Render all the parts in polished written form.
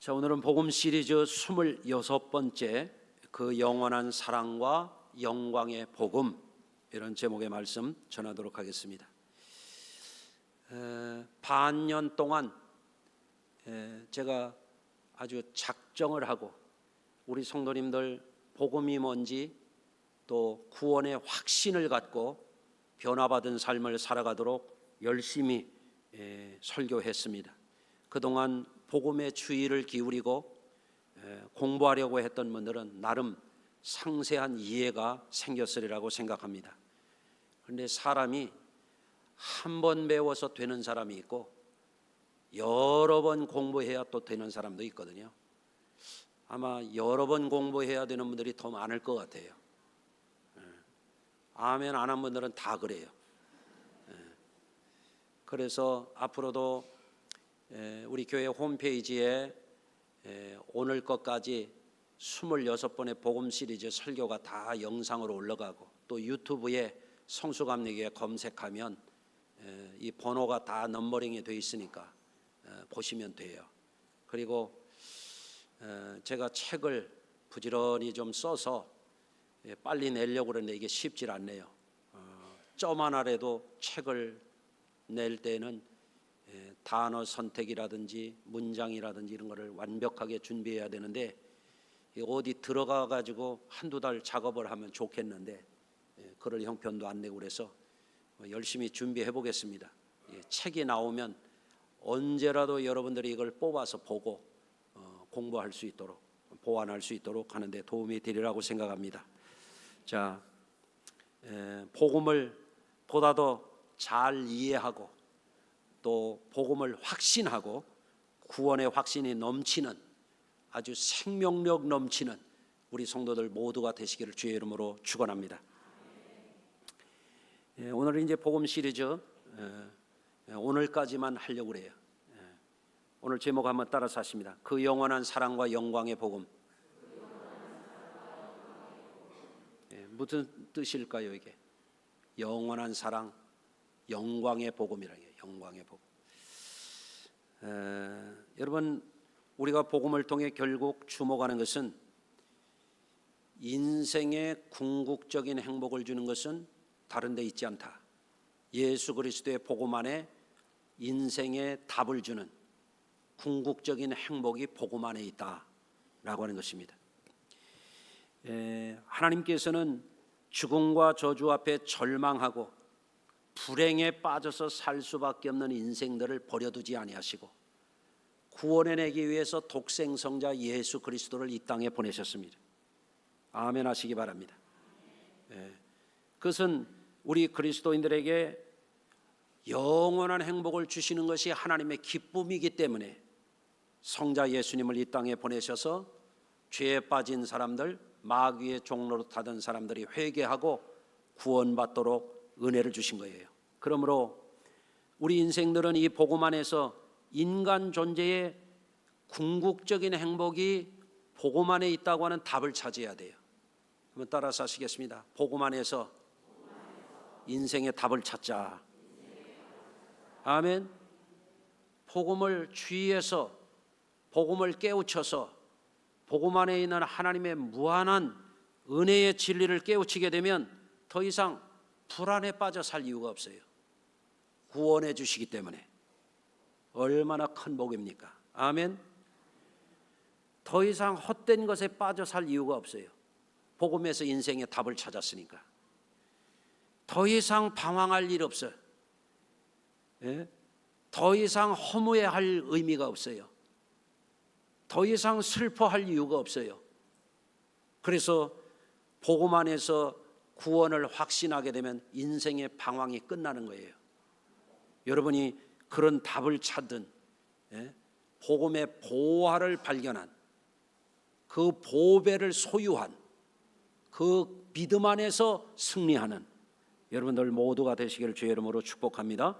자, 오늘은 복음 시리즈 26번째 그 영원한 사랑과 영광의 복음, 이런 제목의 말씀 전하도록 하겠습니다. 반년 동안 제가 아주 작정을 하고 우리 성도님들 복음이 뭔지 또 구원의 확신을 갖고 변화받은 삶을 살아가도록 열심히 설교했습니다. 그동안 복음에 주의를 기울이고 공부하려고 했던 분들은 나름 상세한 이해가 생겼으리라고 생각합니다. 그런데 사람이 한 번 배워서 되는 사람이 있고 여러 번 공부해야 또 되는 사람도 있거든요. 아마 여러 번 공부해야 되는 분들이 더 많을 것 같아요. 아멘 안 한 분들은 다 그래요. 그래서 앞으로도 우리 교회 홈페이지에 오늘 것까지 26번의 복음 시리즈 설교가 다 영상으로 올라가고, 또 유튜브에 성수감리교회 검색하면 이 번호가 다 넘버링이 되어 있으니까 보시면 돼요. 그리고 제가 책을 부지런히 좀 써서 빨리 내려고 그러는데 이게 쉽질 않네요. 점 하나라도 책을 낼 때는 단어 선택이라든지 문장이라든지 이런 거를 완벽하게 준비해야 되는데, 어디 들어가 가지고 한두 달 작업을 하면 좋겠는데 그럴 형편도 안 내고 그래서 열심히 준비해 보겠습니다. 책이 나오면 언제라도 여러분들이 이걸 뽑아서 보고 공부할 수 있도록, 보완할 수 있도록 하는데 도움이 되리라고 생각합니다. 자, 복음을 보다 더 잘 이해하고 또 복음을 확신하고 구원의 확신이 넘치는, 아주 생명력 넘치는 우리 성도들 모두가 되시기를 주의 이름으로 축원합니다. 오늘은 이제 복음 시리즈 오늘까지만 하려고 그래요. 오늘 제목 한번 따라서 하십니다. 그 영원한 사랑과 영광의 복음. 무슨 뜻일까요 이게? 영원한 사랑, 영광의 복음이라는 게 영광의 복음. 여러분, 우리가 복음을 통해 결국 주목하는 것은 인생의 궁극적인 행복을 주는 것은 다른 데 있지 않다. 예수 그리스도의 복음 안에 인생의 답을 주는 궁극적인 행복이 복음 안에 있다라고 하는 것입니다. 하나님께서는 죽음과 저주 앞에 절망하고 불행에 빠져서 살 수밖에 없는 인생들을 버려두지 아니하시고 구원해내기 위해서 독생성자 예수 그리스도를 이 땅에 보내셨습니다. 아멘 하시기 바랍니다. 그것은 우리 그리스도인들에게 영원한 행복을 주시는 것이 하나님의 기쁨이기 때문에 성자 예수님을 이 땅에 보내셔서 죄에 빠진 사람들, 마귀의 종로로 타던 사람들이 회개하고 구원받도록 은혜를 주신 거예요. 그러므로 우리 인생들은 이 복음 안에서 인간 존재의 궁극적인 행복이 복음 안에 있다고 하는 답을 찾아야 돼요. 한번 따라서 하시겠습니다. 복음 안에서 인생의 답을 찾자. 아멘. 복음을 주의해서 복음을 깨우쳐서 복음 안에 있는 하나님의 무한한 은혜의 진리를 깨우치게 되면 더 이상 불안에 빠져 살 이유가 없어요. 구원해 주시기 때문에. 얼마나 큰 복입니까? 아멘. 더 이상 헛된 것에 빠져 살 이유가 없어요. 복음에서 인생의 답을 찾았으니까. 더 이상 방황할 일 없어요. 더 이상 허무해할 의미가 없어요. 더 이상 슬퍼할 이유가 없어요. 그래서 복음 안에서 구원을 확신하게 되면 인생의 방황이 끝나는 거예요. 여러분이 그런 답을 찾은, 복음의 보화를 발견한, 그 보배를 소유한, 그 믿음 안에서 승리하는 여러분들 모두가 되시기를 주의 이름으로 축복합니다.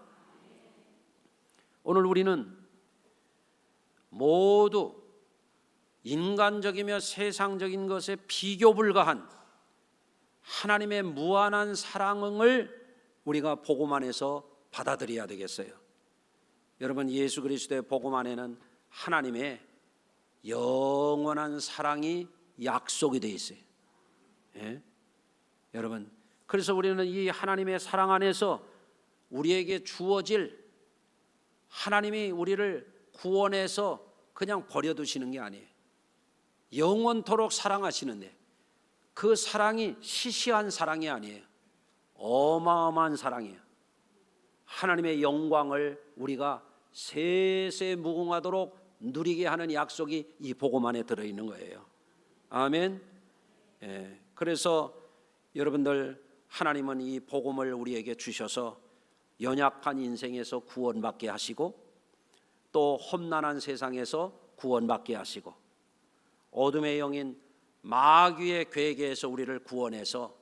오늘 우리는 모두 인간적이며 세상적인 것에 비교 불가한 하나님의 무한한 사랑을 우리가 복음 안에서 받아들여야 되겠어요. 여러분, 예수 그리스도의 복음 안에는 하나님의 영원한 사랑이 약속이 되어 있어요. 예? 여러분, 그래서 우리는 이 하나님의 사랑 안에서 우리에게 주어질, 하나님이 우리를 구원해서 그냥 버려두시는 게 아니에요. 영원토록 사랑하시는데 그 사랑이 시시한 사랑이 아니에요. 어마어마한 사랑이에요. 하나님의 영광을 우리가 세세 무궁하도록 누리게 하는 약속이 이 복음 안에 들어있는 거예요. 아멘. 예, 그래서 여러분들, 하나님은 이 복음을 우리에게 주셔서 연약한 인생에서 구원받게 하시고, 또 험난한 세상에서 구원받게 하시고, 어둠의 영인 마귀의 괴계에서 우리를 구원해서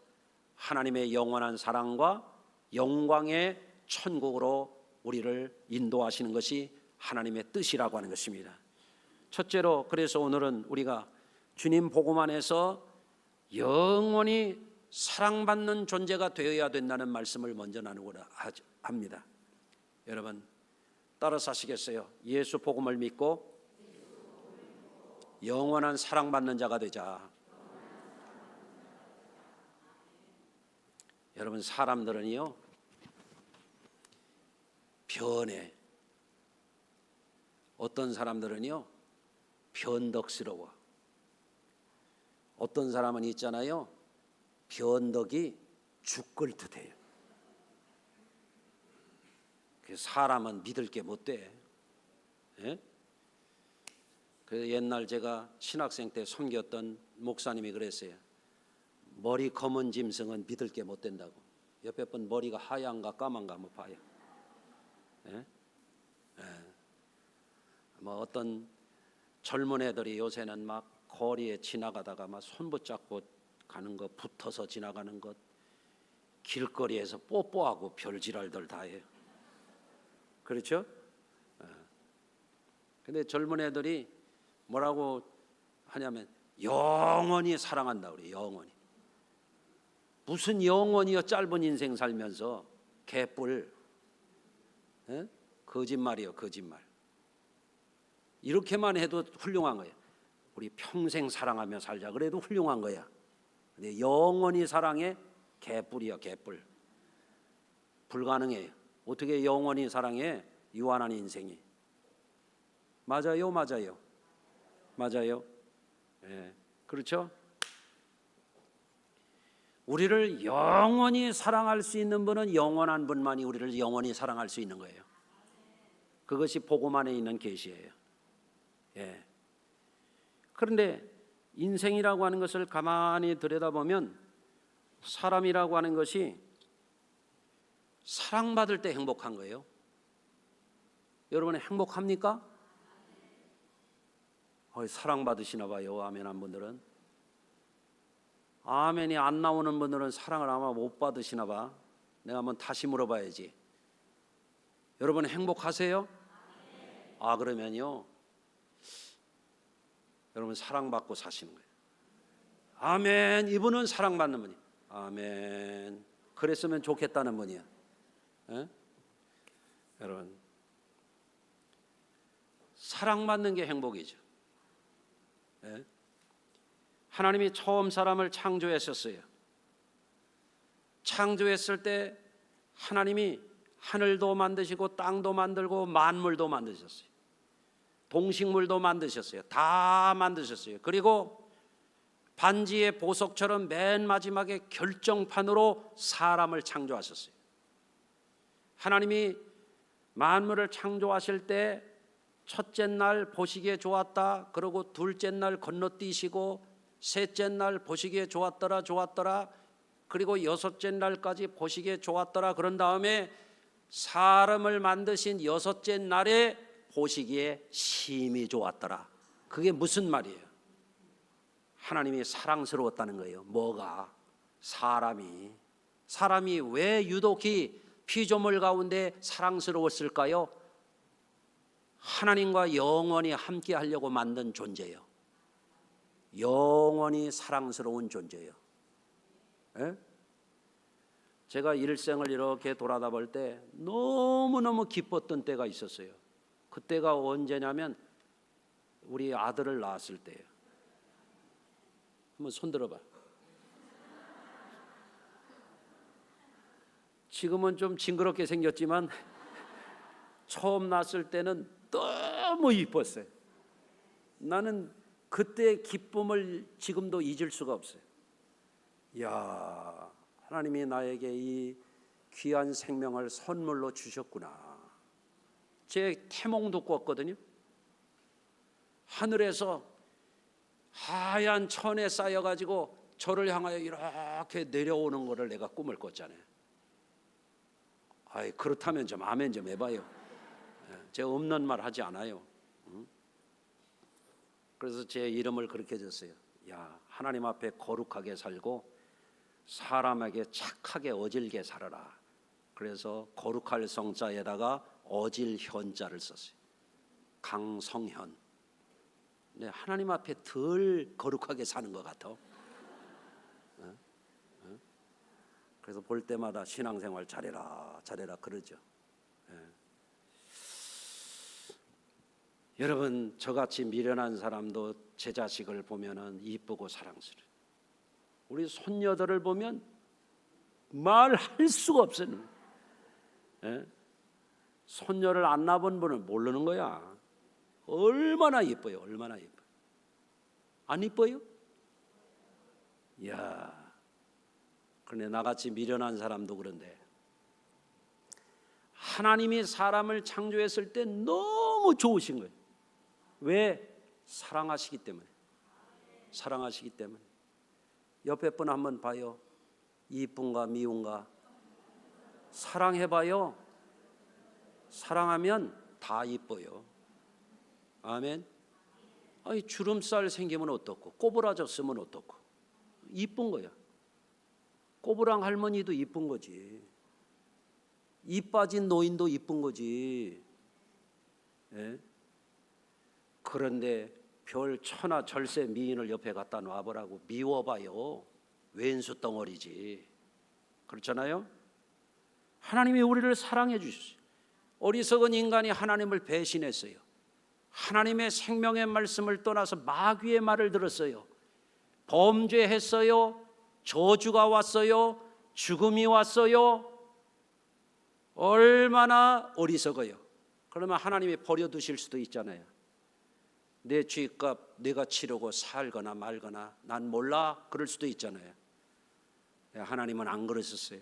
하나님의 영원한 사랑과 영광의 천국으로 우리를 인도하시는 것이 하나님의 뜻이라고 하는 것입니다. 첫째로, 그래서 오늘은 우리가 주님 복음 안에서 영원히 사랑받는 존재가 되어야 된다는 말씀을 먼저 나누고자 합니다. 여러분, 따라서 하시겠어요? 예수 복음을 믿고 영원한 사랑받는 자가 되자. 여러분, 사람들은요 변해. 어떤 사람들은요 변덕스러워. 어떤 사람은 있잖아요, 변덕이 죽을 듯해요. 사람은 믿을 게 못 돼. 예? 그래서 옛날 제가 신학생 때 섬겼던 목사님이 그랬어요. 머리 검은 짐승은 믿을 게 못 된다고. 옆에 분 머리가 하얀가 까만가 한번 봐요. 예? 예. 뭐 어떤 젊은 애들이 요새는 막 거리에 지나가다가 막 손 붙잡고 가는 것, 붙어서 지나가는 것, 길거리에서 뽀뽀하고 별지랄들 다 해요. 그렇죠? 근데 젊은 애들이 뭐라고 하냐면 영원히 사랑한다 그래. 영원히. 무슨 영원히요? 짧은 인생 살면서 개뿔. 에? 거짓말이요, 거짓말. 이렇게만 해도 훌륭한 거예요. 우리 평생 사랑하며 살자 그래도 훌륭한 거야. 근데 영원히 사랑해? 개뿔이야, 개뿔. 불가능해요. 어떻게 영원히 사랑해? 유한한 인생이. 맞아요, 맞아요, 맞아요. 예, 그렇죠? 우리를 영원히 사랑할 수 있는 분은 영원한 분만이 우리를 영원히 사랑할 수 있는 거예요. 그것이 복음 안에 있는 계시예요. 예. 그런데 인생이라고 하는 것을 가만히 들여다보면 사람이라고 하는 것이 사랑받을 때 행복한 거예요. 여러분 행복합니까? 사랑받으시나 봐요. 아멘 한 분들은. 아멘이 안 나오는 분들은 사랑을 아마 못 받으시나 봐. 내가 한번 다시 물어봐야지. 여러분 행복하세요? 아, 그러면요, 여러분 사랑받고 사시는 거예요. 아멘. 이분은 사랑받는 분이에요. 아멘. 그랬으면 좋겠다는 분이야. 에? 여러분, 사랑받는 게 행복이죠. 에? 하나님이 처음 사람을 창조했었어요. 창조했을 때 하나님이 하늘도 만드시고 땅도 만들고 만물도 만드셨어요. 동식물도 만드셨어요. 다 만드셨어요. 그리고 반지의 보석처럼 맨 마지막에 결정판으로 사람을 창조하셨어요. 하나님이 만물을 창조하실 때 첫째 날 보시기에 좋았다. 그리고 둘째 날 건너뛰시고 셋째 날 보시기에 좋았더라. 그리고 여섯째 날까지 보시기에 좋았더라. 그런 다음에 사람을 만드신 여섯째 날에 보시기에 심히 좋았더라. 그게 무슨 말이에요? 하나님이 사랑스러웠다는 거예요. 뭐가? 사람이 왜 유독히 피조물 가운데 사랑스러웠을까요? 하나님과 영원히 함께 하려고 만든 존재예요. 영원히 사랑스러운 존재예요. 에? 제가 일생을 이렇게 돌아다 볼 때 너무너무 기뻤던 때가 있었어요. 그때가 언제냐면 우리 아들을 낳았을 때예요. 한번 손 들어봐. 지금은 좀 징그럽게 생겼지만 처음 낳았을 때는 너무 이뻤어요. 나는 그때의 기쁨을 지금도 잊을 수가 없어요. 이야, 하나님이 나에게 이 귀한 생명을 선물로 주셨구나. 제 태몽도 꿨거든요. 하늘에서 하얀 천에 쌓여가지고 저를 향하여 이렇게 내려오는 것을 내가 꿈을 꿨잖아요. 아이, 그렇다면 좀 아멘 좀 해봐요. 제가 없는 말 하지 않아요. 그래서 제 이름을 그렇게 줬어요. 야, 하나님 앞에 거룩하게 살고 사람에게 착하게 어질게 살아라. 그래서 거룩할 성자에다가 어질 현자를 썼어요. 강성현. 네, 하나님 앞에 덜 거룩하게 사는 것 같아. 그래서 볼 때마다 신앙생활 잘해라 잘해라 그러죠. 여러분, 저같이 미련한 사람도 제 자식을 보면은 이쁘고 사랑스러워요. 우리 손녀들을 보면 말할 수가 없어요. 손녀를 안 낳은 분은 모르는 거야. 얼마나 이뻐요, 얼마나 이뻐요. 안 이뻐요? 이야, 그런데 나같이 미련한 사람도 그런데 하나님이 사람을 창조했을 때 너무 좋으신 거예요. 왜? 사랑하시기 때문에. 사랑하시기 때문에. 옆에 분 한번 봐요. 이쁜가 미운가? 사랑해봐요. 사랑하면 다 이뻐요. 아멘. 아니, 주름살 생기면 어떻고, 꼬부라졌으면 어떻고, 이쁜 거야. 꼬부랑 할머니도 이쁜 거지. 이 빠진 노인도 이쁜 거지. 예? 그런데 별 천하 절세 미인을 옆에 갖다 놔보라고 미워봐요. 왼수 덩어리지. 그렇잖아요. 하나님이 우리를 사랑해 주셨어요. 어리석은 인간이 하나님을 배신했어요. 하나님의 생명의 말씀을 떠나서 마귀의 말을 들었어요. 범죄했어요. 저주가 왔어요. 죽음이 왔어요. 얼마나 어리석어요. 그러면 하나님이 버려두실 수도 있잖아요. 내 죄값 내가 치르고 살거나 말거나 난 몰라 그럴 수도 있잖아요. 하나님은 안 그러셨어요.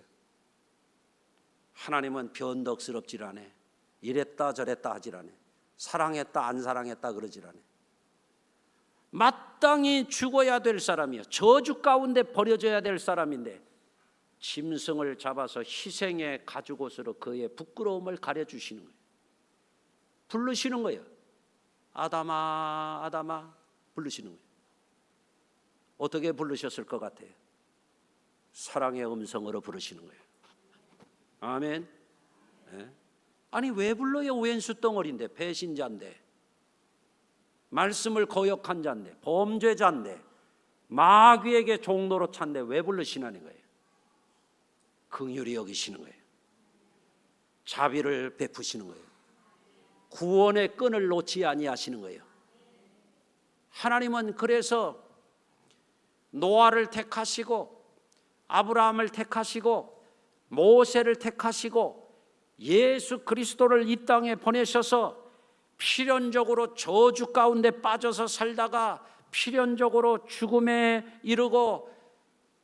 하나님은 변덕스럽질 않아. 이랬다 저랬다 하질 않아. 사랑했다 안 사랑했다 그러질 않아. 마땅히 죽어야 될 사람이요, 저주 가운데 버려져야 될 사람인데 짐승을 잡아서 희생의 가죽옷으로 그의 부끄러움을 가려주시는 거예요. 부르시는 거예요. 아담아 아담아 부르시는 거예요. 어떻게 부르셨을 것 같아요? 사랑의 음성으로 부르시는 거예요. 아멘. 네? 아니 왜 불러요? 왼수 덩어리인데, 배신자인데, 말씀을 거역한 자인데, 범죄자인데, 마귀에게 종로로 찬데 왜 부르시나는 거예요? 긍휼히 여기시는 거예요. 자비를 베푸시는 거예요. 구원의 끈을 놓지 아니하시는 거예요. 하나님은 그래서 노아를 택하시고 아브라함을 택하시고 모세를 택하시고 예수 그리스도를 이 땅에 보내셔서 필연적으로 저주 가운데 빠져서 살다가 필연적으로 죽음에 이르고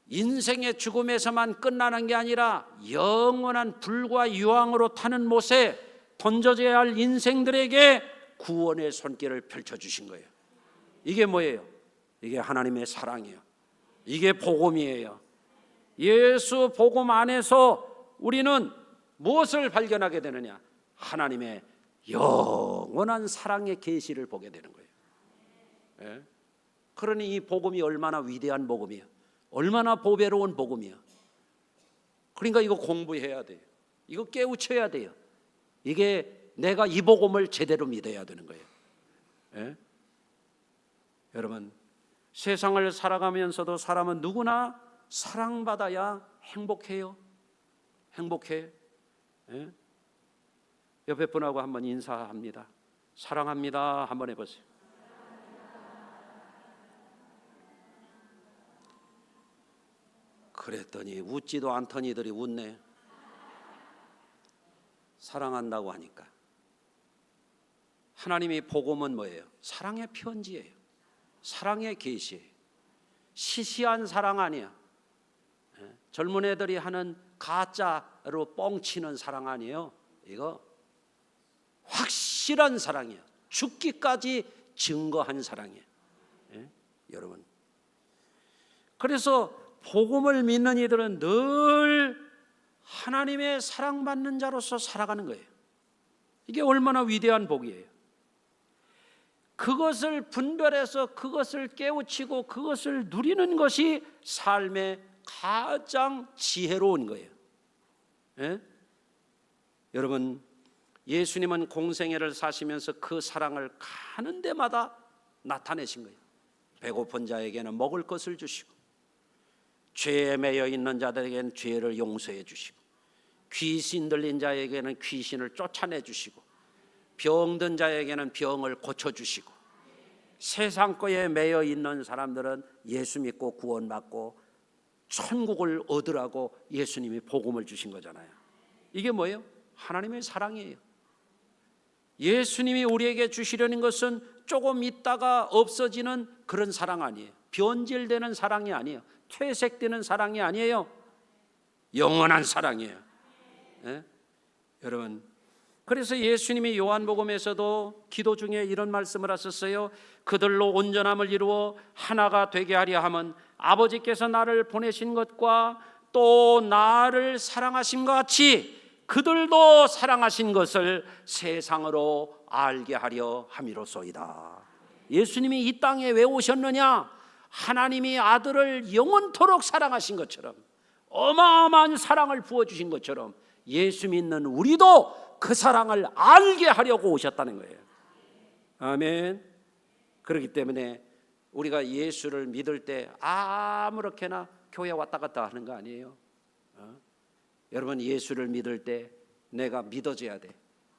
인생의 죽음에서만 끝나는 게 아니라 영원한 불과 유황으로 타는 못에 던져져야 할 인생들에게 구원의 손길을 펼쳐주신 거예요. 이게 뭐예요? 이게 하나님의 사랑이에요. 이게 복음이에요. 예수 복음 안에서 우리는 무엇을 발견하게 되느냐? 하나님의 영원한 사랑의 계시를 보게 되는 거예요. 예? 그러니 이 복음이 얼마나 위대한 복음이에요. 얼마나 보배로운 복음이에요. 그러니까 이거 공부해야 돼요. 이거 깨우쳐야 돼요. 이게 내가 이 복음을 제대로 믿어야 되는 거예요. 예? 여러분, 세상을 살아가면서도 사람은 누구나 사랑받아야 행복해요. 행복해. 예? 옆에 분하고 한번 인사합니다. 사랑합니다 한번 해보세요. 그랬더니 웃지도 않던 이들이 웃네. 사랑한다고 하니까. 하나님의 복음은 뭐예요? 사랑의 편지예요. 사랑의 계시예요. 시시한 사랑 아니야. 젊은 애들이 하는 가짜로 뻥치는 사랑 아니에요. 이거 확실한 사랑이야. 죽기까지 증거한 사랑이에요. 여러분, 그래서 복음을 믿는 이들은 늘 하나님의 사랑받는 자로서 살아가는 거예요. 이게 얼마나 위대한 복이에요. 그것을 분별해서 그것을 깨우치고 그것을 누리는 것이 삶의 가장 지혜로운 거예요. 여러분, 예수님은 공생애를 사시면서 그 사랑을 가는 데마다 나타내신 거예요. 배고픈 자에게는 먹을 것을 주시고, 죄에 매여 있는 자들에게는 죄를 용서해 주시고, 귀신 들린 자에게는 귀신을 쫓아내 주시고, 병든 자에게는 병을 고쳐 주시고, 세상 거에 매여 있는 사람들은 예수 믿고 구원받고 천국을 얻으라고 예수님이 복음을 주신 거잖아요. 이게 뭐예요? 하나님의 사랑이에요. 예수님이 우리에게 주시려는 것은 조금 있다가 없어지는 그런 사랑 아니에요. 변질되는 사랑이 아니에요. 퇴색되는 사랑이 아니에요. 영원한 사랑이에요. 여러분, 그래서 예수님이 요한복음에서도 기도 중에 이런 말씀을 하셨어요. 그들로 온전함을 이루어 하나가 되게 하려 함은 아버지께서 나를 보내신 것과 또 나를 사랑하신 것 같이 그들도 사랑하신 것을 세상으로 알게 하려 함이로소이다. 예수님이 이 땅에 왜 오셨느냐? 하나님이 아들을 영원토록 사랑하신 것처럼, 어마어마한 사랑을 부어주신 것처럼 예수 믿는 우리도 그 사랑을 알게 하려고 오셨다는 거예요. 아멘. 그렇기 때문에 우리가 예수를 믿을 때 아무렇게나 교회 왔다 갔다 하는 거 아니에요. 여러분, 예수를 믿을 때 내가 믿어져야 돼.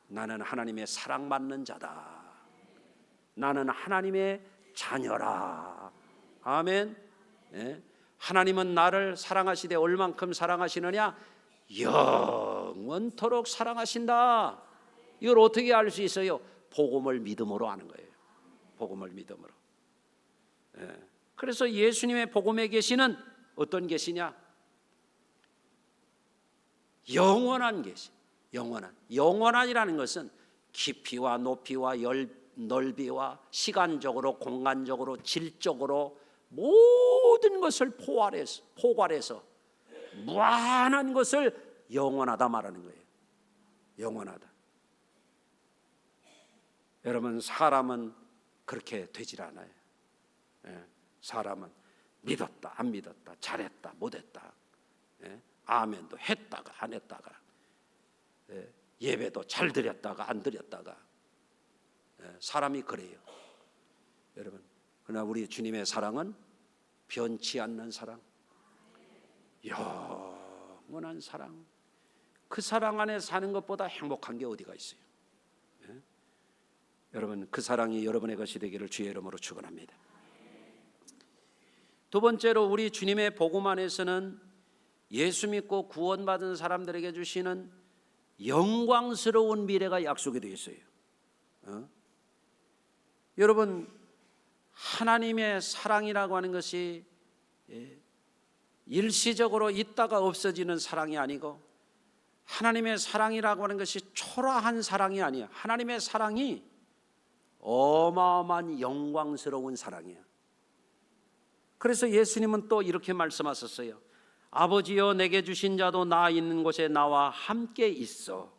나는 하나님의 사랑받는 자다. 나는 하나님의 자녀라. 아멘. 하나님은 나를 사랑하시되 얼만큼 사랑하시느냐? 영원토록 사랑하신다. 이걸 어떻게 알 수 있어요? 복음을 믿음으로 아는 거예요. 복음을 믿음으로. 그래서 예수님의 복음의 계시는 어떤 계시냐? 영원한 계시. 영원한이라는 것은 깊이와 높이와 넓이와 시간적으로 공간적으로 질적으로 모든 것을 포괄해서 무한한 것을 영원하다 말하는 거예요. 영원하다. 여러분, 사람은 그렇게 되질 않아요. 사람은 믿었다 안 믿었다, 잘했다 못했다, 아멘도 했다가 안 했다가, 예배도 잘 드렸다가 안 드렸다가, 사람이 그래요. 여러분, 그러나 우리 주님의 사랑은 변치 않는 사랑, 영원한 사랑. 그 사랑 안에 사는 것보다 행복한 게 어디가 있어요? 여러분, 그 사랑이 여러분의 것이 되기를 주의 이름으로 축원합니다. 두 번째로, 우리 주님의 복음 안에서는 예수 믿고 구원받은 사람들에게 주시는 영광스러운 미래가 약속이 되어 있어요. 여러분, 하나님의 사랑이라고 하는 것이 일시적으로 있다가 없어지는 사랑이 아니고, 하나님의 사랑이라고 하는 것이 초라한 사랑이 아니에요. 하나님의 사랑이 어마어마한 영광스러운 사랑이에요. 그래서 예수님은 또 이렇게 말씀하셨어요. 아버지여, 내게 주신 자도 나 있는 곳에 나와 함께 있어.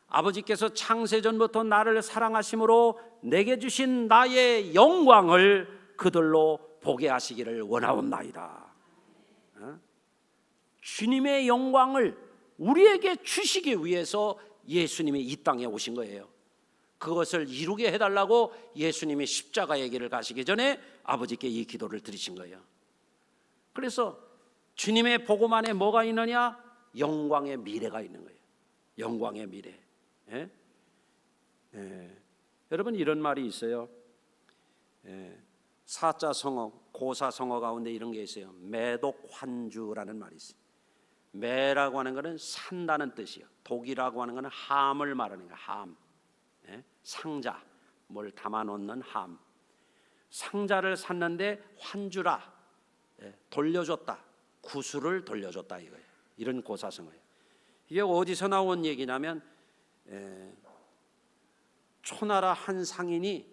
아버지께서 창세전부터 나를 사랑하심으로 내게 주신 나의 영광을 그들로 보게 하시기를 원하옵나이다. 주님의 영광을 우리에게 주시기 위해서 예수님이 이 땅에 오신 거예요. 그것을 이루게 해달라고 예수님이 십자가의 길을 가시기 전에 아버지께 이 기도를 드리신 거예요. 그래서 주님의 복음 안에 뭐가 있느냐? 영광의 미래가 있는 거예요. 영광의 미래. 여러분, 이런 말이 있어요. 사자성어 고사성어 가운데 이런 게 있어요. 매독환주라는 말이 있어요. 매라고 하는 것은 산다는 뜻이요. 독이라고 하는 것은 함을 말하는 거예요. 함, 상자, 뭘 담아놓는 함. 상자를 샀는데 환주라, 돌려줬다, 구슬을 돌려줬다 이거예요. 이런 고사성어예요. 이게 어디서 나온 얘기냐면 초나라 한 상인이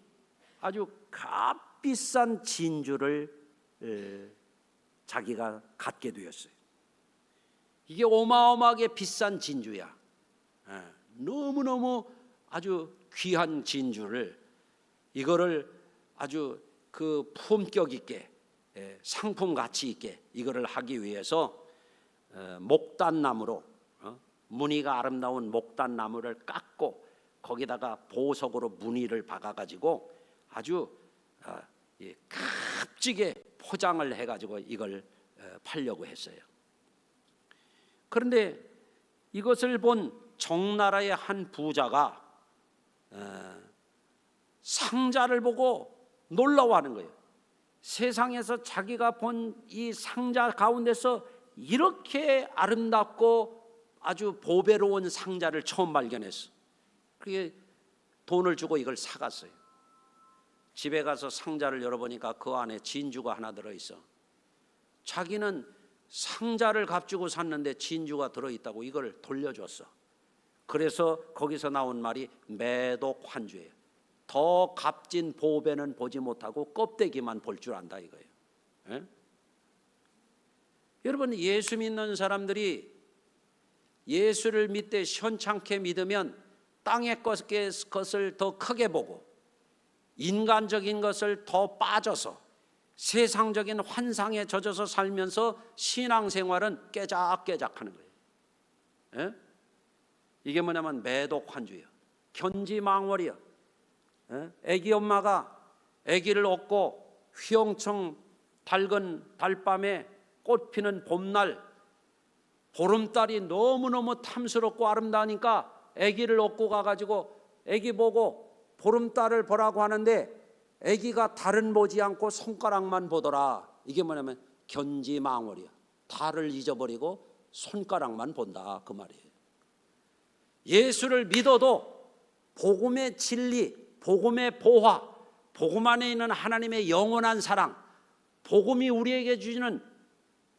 아주 값비싼 진주를 자기가 갖게 되었어요. 이게 어마어마하게 비싼 진주야. 너무너무 아주 귀한 진주를, 이거를 아주 그 품격 있게, 상품 가치 있게 이거를 하기 위해서 목단나무로, 무늬가 아름다운 목단나무를 깎고 거기다가 보석으로 무늬를 박아가지고 아주 값지게 포장을 해가지고 이걸 팔려고 했어요. 그런데 이것을 본 정나라의 한 부자가 상자를 보고 놀라워하는 거예요. 세상에서 자기가 본 이 상자 가운데서 이렇게 아름답고 아주 보배로운 상자를 처음 발견했어. 그게 돈을 주고 이걸 사갔어요. 집에 가서 상자를 열어보니까 그 안에 진주가 하나 들어있어. 자기는 상자를 값주고 샀는데 진주가 들어있다고 이걸 돌려줬어. 그래서 거기서 나온 말이 매독환주예요. 더 값진 보배는 보지 못하고 껍데기만 볼 줄 안다 이거예요. 예? 여러분, 예수 믿는 사람들이 예수를 믿되 현찮게 믿으면 땅의 것을 더 크게 보고 인간적인 것을 더 빠져서 세상적인 환상에 젖어서 살면서 신앙생활은 깨작깨작하는 거예요. 예? 이게 뭐냐면 매독환주예요. 견지망월이요. 아기 엄마가 아기를 얻고 휘영청 밝은 달밤에 꽃피는 봄날, 보름달이 너무너무 탐스럽고 아름다우니까 아기를 얻고 가가지고 아기 보고 보름달을 보라고 하는데 아기가 달은 보지 않고 손가락만 보더라. 이게 뭐냐면 견지망월이야. 달을 잊어버리고 손가락만 본다 그 말이에요. 예수를 믿어도 복음의 진리, 복음의 보화, 복음 안에 있는 하나님의 영원한 사랑, 복음이 우리에게 주시는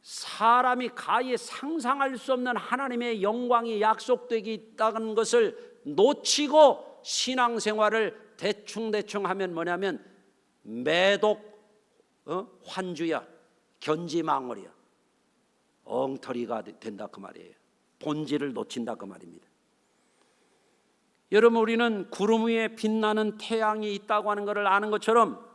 사람이 가히 상상할 수 없는 하나님의 영광이 약속되게 있다는 것을 놓치고 신앙생활을 대충대충 하면 뭐냐면 매독 환주야, 견지망월이야, 엉터리가 된다 그 말이에요. 본질을 놓친다 그 말입니다. 여러분, 우리는 구름 위에 빛나는 태양이 있다고 하는 것을 아는 것처럼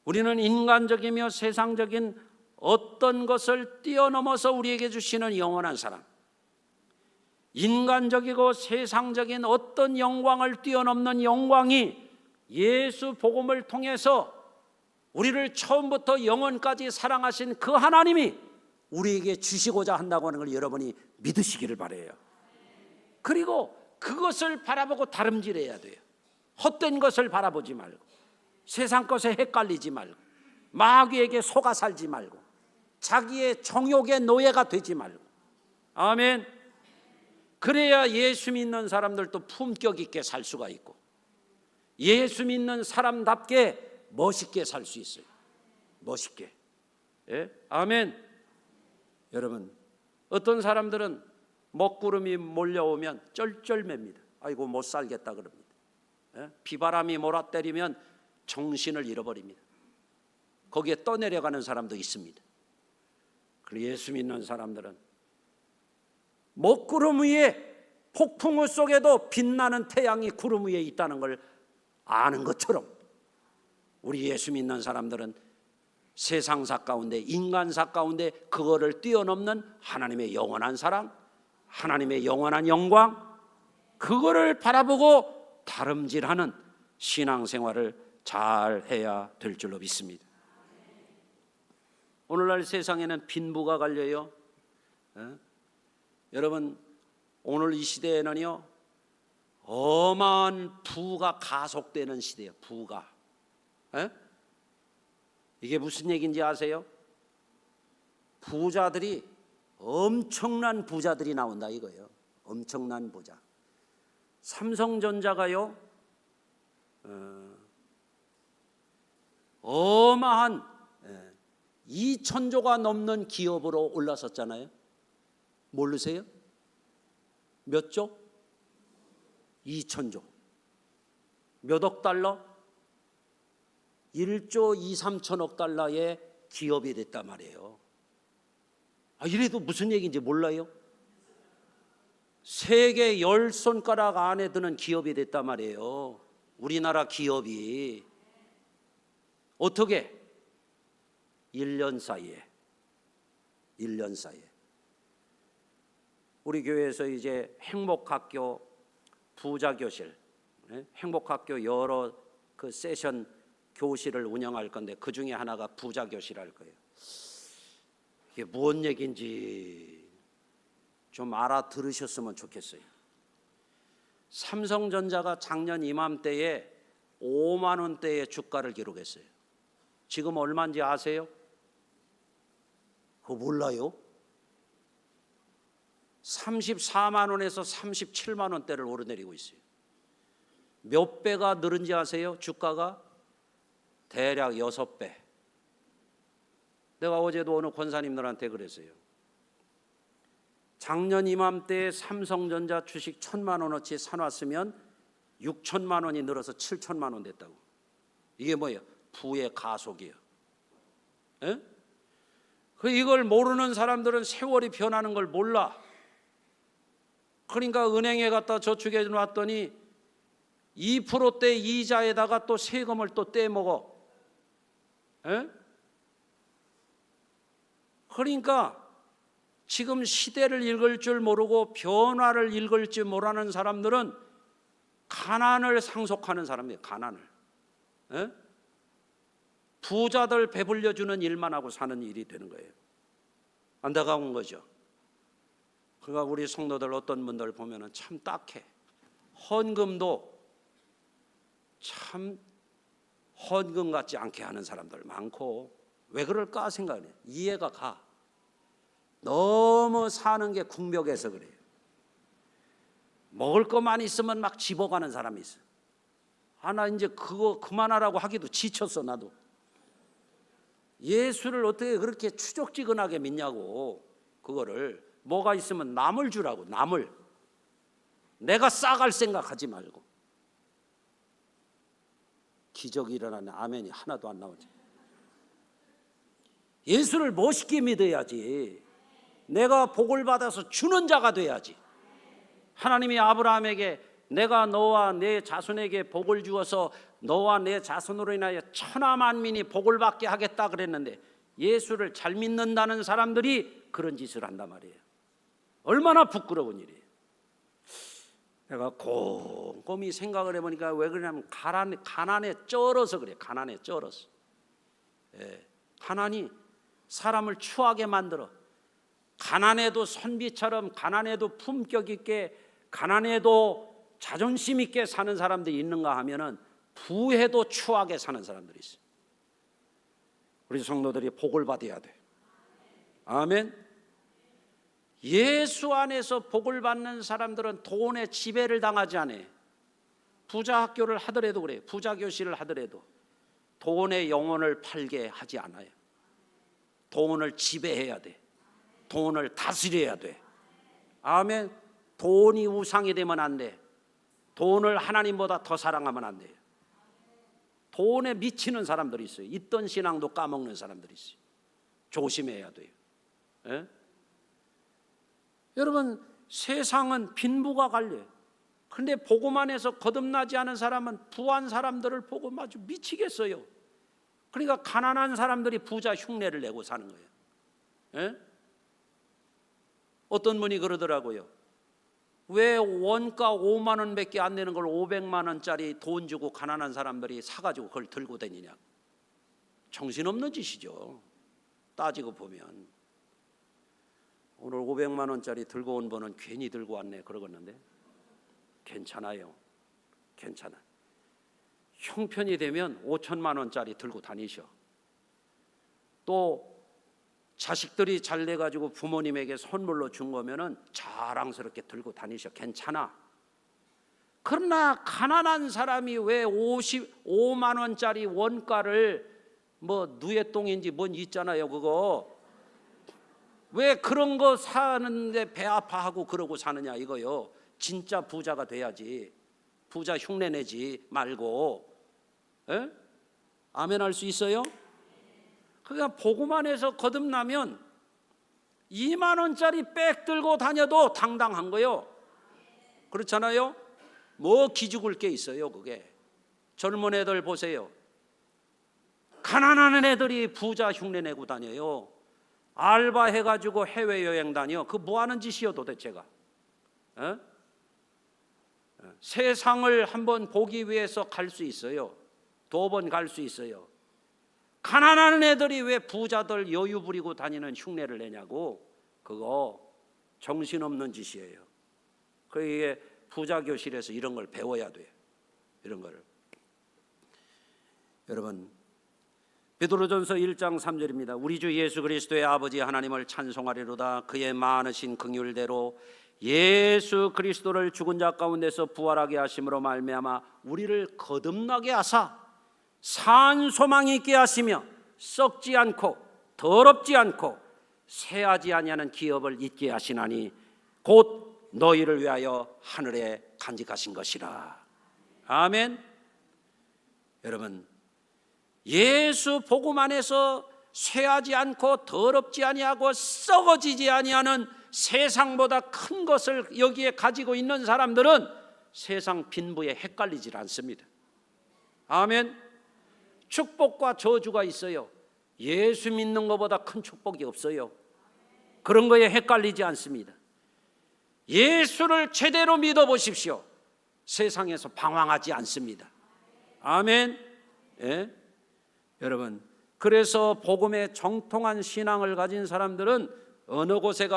우리는 인간적이며 세상적인 어떤 것을 뛰어넘어서 우리에게 주시는 영원한 사랑, 인간적이고 세상적인 어떤 영광을 뛰어넘는 영광이 예수 복음을 통해서 우리를 처음부터 영원까지 사랑하신 그 하나님이 우리에게 주시고자 한다고 하는 걸 여러분이 믿으시기를 바라요. 그리고 그것을 바라보고 다름질해야 돼요. 헛된 것을 바라보지 말고, 세상 것에 헷갈리지 말고, 마귀에게 속아 살지 말고, 자기의 정욕의 노예가 되지 말고. 아멘. 그래야 예수 믿는 사람들도 품격 있게 살 수가 있고 예수 믿는 사람답게 멋있게 살 수 있어요. 멋있게. 예? 아멘. 여러분, 어떤 사람들은 먹구름이 몰려오면 쩔쩔맵니다. 아이고 못 살겠다 그럽니다. 예? 비바람이 몰아때리면 정신을 잃어버립니다. 거기에 떠내려가는 사람도 있습니다. 그리고 예수 믿는 사람들은 먹구름 위에, 폭풍우 속에도 빛나는 태양이 구름 위에 있다는 걸 아는 것처럼 우리 예수 믿는 사람들은 세상사 가운데, 인간사 가운데 그거를 뛰어넘는 하나님의 영원한 사랑, 하나님의 영원한 영광, 그거를 바라보고 다름질하는 신앙생활을 잘 해야 될 줄로 믿습니다. 오늘날 세상에는 빈부가 갈려요. 여러분, 오늘 이 시대에는요 어마한 부가 가속되는 시대예요. 부가. 이게 무슨 얘기인지 아세요? 부자들이 엄청난 부자들이 나온다 이거예요. 엄청난 부자. 삼성전자가요 어마한 2,000조가 넘는 기업으로 올라섰잖아요. 모르세요? 몇 조? 2,000조. 몇 억 달러? 1조 2, 3천억 달러의 기업이 됐단 말이에요. 이래도 무슨 얘기인지 몰라요? 세계 10손가락 안에 드는 기업이 됐단 말이에요. 우리나라 기업이. 어떻게? 1년 사이에. 우리 교회에서 이제 행복학교 부자교실, 행복학교 여러 그 세션 교실을 운영할 건데 그 중에 하나가 부자교실 할 거예요. 이게 무슨 얘기인지 좀 알아들으셨으면 좋겠어요. 삼성전자가 작년 이맘때에 5만 원대의 주가를 기록했어요. 지금 얼마인지 아세요? 그거 몰라요? 34만 원에서 37만 원대를 오르내리고 있어요. 몇 배가 늘은지 아세요? 주가가 대략 6배. 내가 어제도 어느 권사님들한테 그랬어요. 작년 이맘때에 삼성전자 주식 1,000만 원어치 사놨으면 6천만 원이 늘어서 7천만 원 됐다고. 이게 뭐예요? 부의 가속이에요. 에? 이걸 모르는 사람들은 세월이 변하는 걸 몰라. 그러니까 은행에 갖다 저축해 놨더니 2%대 이자에다가 또 세금을 또 떼먹어. 에? 그러니까 지금 시대를 읽을 줄 모르고 변화를 읽을 줄 모르는 사람들은 가난을 상속하는 사람이에요. 가난을. 에? 부자들 배불려주는 일만 하고 사는 일이 되는 거예요. 안타까운 거죠. 그러니까 우리 성도들 어떤 분들 보면은 참 딱해. 헌금도 참 헌금 같지 않게 하는 사람들 많고, 왜 그럴까 생각해. 이해가 가. 너무 사는 게 궁벽에서 그래요. 먹을 것만 있으면 막 집어가는 사람이 있어. 나 이제 그거 그만하라고 하기도 지쳤어. 나도. 예수를 어떻게 그렇게 추적지근하게 믿냐고. 그거를 뭐가 있으면 남을 주라고. 남을. 내가 싸갈 생각하지 말고. 기적이 일어나는 아멘이 하나도 안 나오지. 예수를 멋있게 믿어야지. 내가 복을 받아서 주는 자가 돼야지. 하나님이 아브라함에게 내가 너와 내 자손에게 복을 주어서 너와 내 자손으로 인하여 천하 만민이 복을 받게 하겠다 그랬는데, 예수를 잘 믿는다는 사람들이 그런 짓을 한단 말이에요. 얼마나 부끄러운 일이에요. 내가 곰곰이 생각을 해보니까 왜 그러냐면 가난에 쩔어서 그래요. 가난에 쩔어서. 가난이 사람을 추하게 만들어. 가난해도 선비처럼, 가난해도 품격 있게, 가난해도 자존심 있게 사는 사람들이 있는가 하면은 부해도 추하게 사는 사람들이 있어요. 우리 성도들이 복을 받아야 돼. 아멘. 예수 안에서 복을 받는 사람들은 돈의 지배를 당하지 않아요. 부자 학교를 하더라도 그래요. 부자 교실을 하더라도 돈의 영혼을 팔게 하지 않아요. 돈을 지배해야 돼. 돈을 다스려야 돼. 아멘. 돈이 우상이 되면 안 돼. 돈을 하나님보다 더 사랑하면 안 돼요. 돈에 미치는 사람들이 있어요. 있던 신앙도 까먹는 사람들이 있어요. 조심해야 돼요. 예? 여러분, 세상은 빈부가 갈려요. 그런데 복음 안에서 거듭나지 않은 사람은 부한 사람들을 보고 아주 미치겠어요. 그러니까 가난한 사람들이 부자 흉내를 내고 사는 거예요. 예? 어떤 분이 그러더라고요. 왜 원가 5만 원밖에 안 되는 걸 500만 원짜리 돈 주고 가난한 사람들이 사가지고 그걸 들고 다니냐. 정신없는 짓이죠. 따지고 보면. 오늘 500만 원짜리 들고 온 분은 괜히 들고 왔네 그러겠는데, 괜찮아요. 괜찮아. 형편이 되면 5천만 원짜리 들고 다니셔. 또 자식들이 잘 돼가지고 부모님에게 선물로 준 거면은 자랑스럽게 들고 다니셔. 괜찮아. 그러나 가난한 사람이 왜 55만 원짜리 원가를 뭐 누에똥인지 뭔 있잖아요. 그거 왜 그런 거 사는데 배 아파하고 그러고 사느냐 이거요. 진짜 부자가 돼야지. 부자 흉내 내지 말고. 에? 아멘 할 수 있어요? 그러니까 복음 안에서 거듭나면 2만 원짜리 백 들고 다녀도 당당한 거요. 그렇잖아요? 뭐 기죽을 게 있어요. 그게 젊은 애들 보세요. 가난한 애들이 부자 흉내 내고 다녀요. 알바해가지고 해외여행 다녀. 그 뭐 하는 짓이요 도대체가? 에? 세상을 한번 보기 위해서 갈 수 있어요. 2번 갈 수 있어요. 가난한 애들이 왜 부자들 여유 부리고 다니는 흉내를 내냐고. 그거 정신없는 짓이에요. 그게 부자 교실에서 이런 걸 배워야 돼요. 이런 거를. 여러분 베드로전서 1장 3절입니다. 우리 주 예수 그리스도의 아버지 하나님을 찬송하리로다. 그의 많으신 긍휼대로 예수 그리스도를 죽은 자 가운데서 부활하게 하심으로 말미암아 우리를 거듭나게 하사 산 소망이 있게 하시며 썩지 않고 더럽지 않고 새하지 아니하는 기업을 잊게 하시나니 곧 너희를 위하여 하늘에 간직하신 것이라. 아멘. 여러분 예수 복음 안에서 쇠하지 않고 더럽지 아니하고 썩어지지 아니하는 세상보다 큰 것을 여기에 가지고 있는 사람들은 세상 빈부에 헷갈리질 않습니다. 아멘. 축복과 저주가 있어요. 예수 믿는 것보다 큰 축복이 없어요. 그런 거에 헷갈리지 않습니다. 예수를 제대로 믿어보십시오. 세상에서 방황하지 않습니다. 아멘. 예? 여러분 그래서 복음에 정통한 신앙을 가진 사람들은 어느 곳에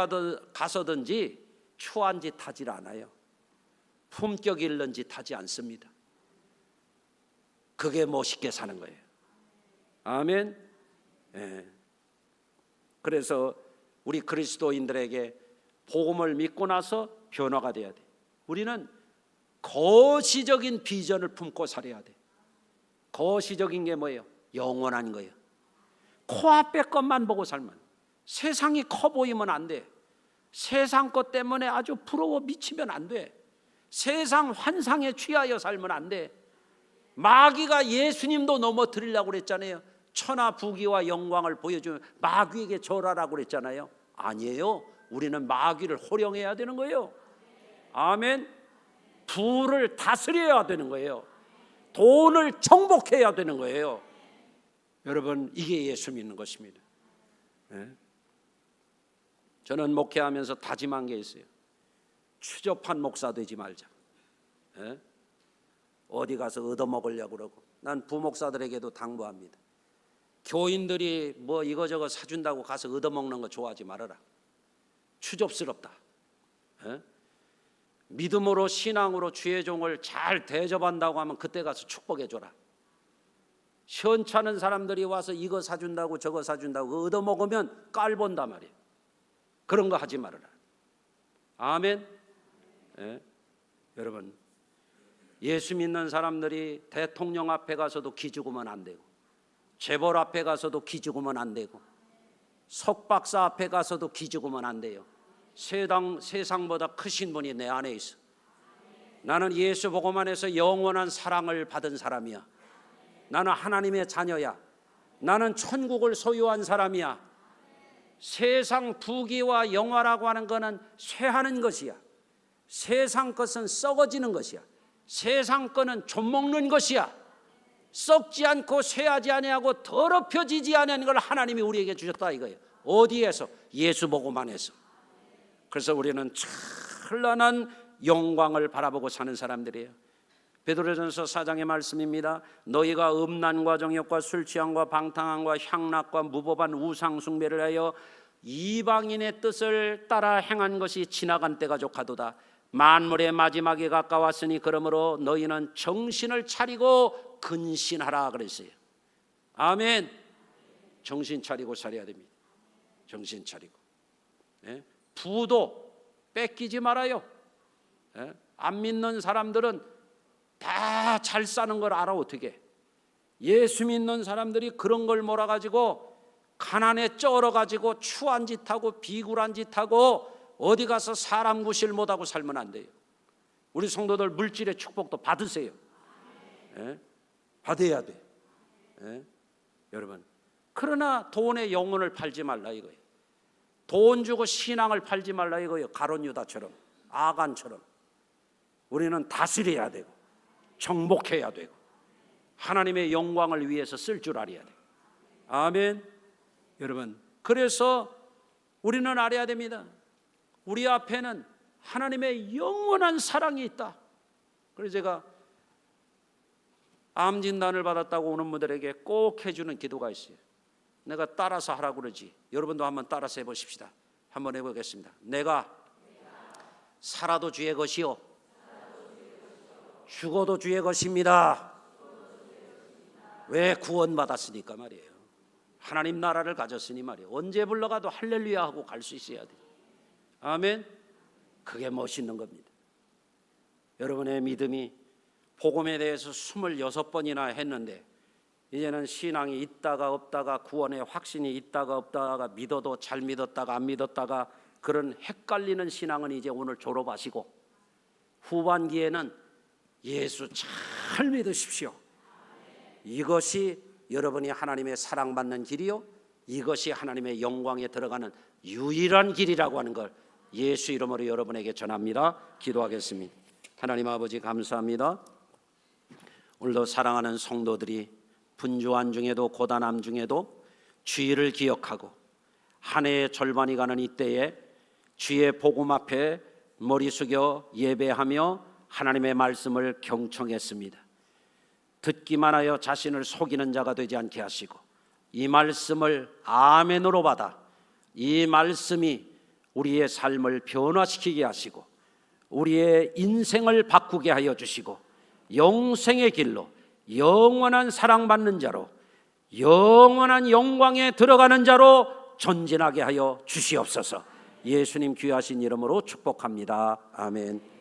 가서든지 추한 짓 하질 않아요. 품격 잃는 짓 하지 않습니다. 그게 멋있게 사는 거예요. 아멘. 예. 그래서 우리 그리스도인들에게 복음을 믿고 나서 변화가 돼야 돼. 우리는 거시적인 비전을 품고 살아야 돼. 거시적인 게 뭐예요? 영원한 거예요. 코앞에 것만 보고 살면, 세상이 커 보이면 안 돼. 세상 것 때문에 아주 부러워 미치면 안 돼. 세상 환상에 취하여 살면 안 돼. 마귀가 예수님도 넘어뜨리려고 그랬잖아요. 천하 부귀와 영광을 보여주면 마귀에게 절하라고 그랬잖아요. 아니에요. 우리는 마귀를 호령해야 되는 거예요. 아멘. 부를 다스려야 되는 거예요. 돈을 정복해야 되는 거예요. 여러분 이게 예수 믿는 것입니다. 네? 저는 목회하면서 다짐한 게 있어요. 추접한 목사 되지 말자. 네? 어디 가서 얻어먹으려고 그러고. 난 부목사들에게도 당부합니다. 교인들이 뭐 이거저거 사준다고 가서 얻어먹는 거 좋아하지 말아라. 추접스럽다. 네? 믿음으로 신앙으로 주의 종을 잘 대접한다고 하면 그때 가서 축복해 줘라. 시원찮은 사람들이 와서 이거 사준다고 저거 사준다고 얻어먹으면 깔본단 말이에요. 그런 거 하지 말아라. 아멘. 네? 여러분 예수 믿는 사람들이 대통령 앞에 가서도 기죽으면 안 되고, 재벌 앞에 가서도 기죽으면 안 되고, 석박사 앞에 가서도 기죽으면 안 돼요. 세상보다 크신 분이 내 안에 있어. 나는 예수 복음 안에서 영원한 사랑을 받은 사람이야. 나는 하나님의 자녀야. 나는 천국을 소유한 사람이야. 세상 부귀와 영화라고 하는 것은 쇠하는 것이야. 세상 것은 썩어지는 것이야. 세상 것은 좀먹는 것이야. 썩지 않고 쇠하지 아니하고 더럽혀지지 않는 걸 하나님이 우리에게 주셨다 이거예요. 어디에서? 예수 복음 안에서. 그래서 우리는 찬란한 영광을 바라보고 사는 사람들이에요. 베드로전서 4장의 말씀입니다. 너희가 음란과 정욕과 술 취함과 방탕함과 향락과 무법한 우상 숭배를 하여 이방인의 뜻을 따라 행한 것이 지나간 때가 족하도다. 만물의 마지막이 가까웠으니 그러므로 너희는 정신을 차리고 근신하라 그랬어요. 아멘. 정신 차리고 살아야 됩니다. 정신 차리고. 예? 부도 뺏기지 말아요. 예? 안 믿는 사람들은 다 잘 사는 걸 알아. 어떻게? 예수 믿는 사람들이 그런 걸 몰아가지고 가난에 쩔어가지고 추한 짓하고 비굴한 짓하고 어디 가서 사람 구실 못하고 살면 안 돼요. 우리 성도들 물질의 축복도 받으세요. 예? 받아야 돼. 예? 여러분, 그러나 돈의 영혼을 팔지 말라 이거예요. 돈 주고 신앙을 팔지 말라 이거예요. 가룟 유다처럼, 아간처럼. 우리는 다스려야 되고 정복해야 되고 하나님의 영광을 위해서 쓸 줄 알아야 돼요. 아멘. 여러분, 그래서 우리는 알아야 됩니다. 우리 앞에는 하나님의 영원한 사랑이 있다. 그래서 제가 암 진단을 받았다고 오는 분들에게 꼭 해주는 기도가 있어요. 내가 따라서 하라고 그러지. 여러분도 한번 따라서 해보십시다. 한번 해보겠습니다. 내가 살아도 주의 것이요 죽어도 주의 것입니다. 왜? 구원받았으니까 말이에요. 하나님 나라를 가졌으니 말이에요. 언제 불러가도 할렐루야 하고 갈 수 있어야 돼요. 아멘. 그게 멋있는 겁니다. 여러분의 믿음이 복음에 대해서 26번이나 했는데 이제는 신앙이 있다가 없다가 구원의 확신이 있다가 없다가 믿어도 잘 믿었다가 안 믿었다가 그런 헷갈리는 신앙은 이제 오늘 졸업하시고 후반기에는 예수 잘 믿으십시오. 이것이 여러분이 하나님의 사랑받는 길이요, 이것이 하나님의 영광에 들어가는 유일한 길이라고 하는 걸 예수 이름으로 여러분에게 전합니다. 기도하겠습니다. 하나님 아버지 감사합니다. 오늘도 사랑하는 성도들이 분주한 중에도 고단함 중에도 주의를 기억하고 한 해의 절반이 가는 이때에 주의 복음 앞에 머리 숙여 예배하며 하나님의 말씀을 경청했습니다. 듣기만 하여 자신을 속이는 자가 되지 않게 하시고 이 말씀을 아멘으로 받아 이 말씀이 우리의 삶을 변화시키게 하시고 우리의 인생을 바꾸게 하여 주시고 영생의 길로 영원한 사랑받는 자로 영원한 영광에 들어가는 자로 전진하게 하여 주시옵소서. 예수님 귀하신 이름으로 축복합니다. 아멘.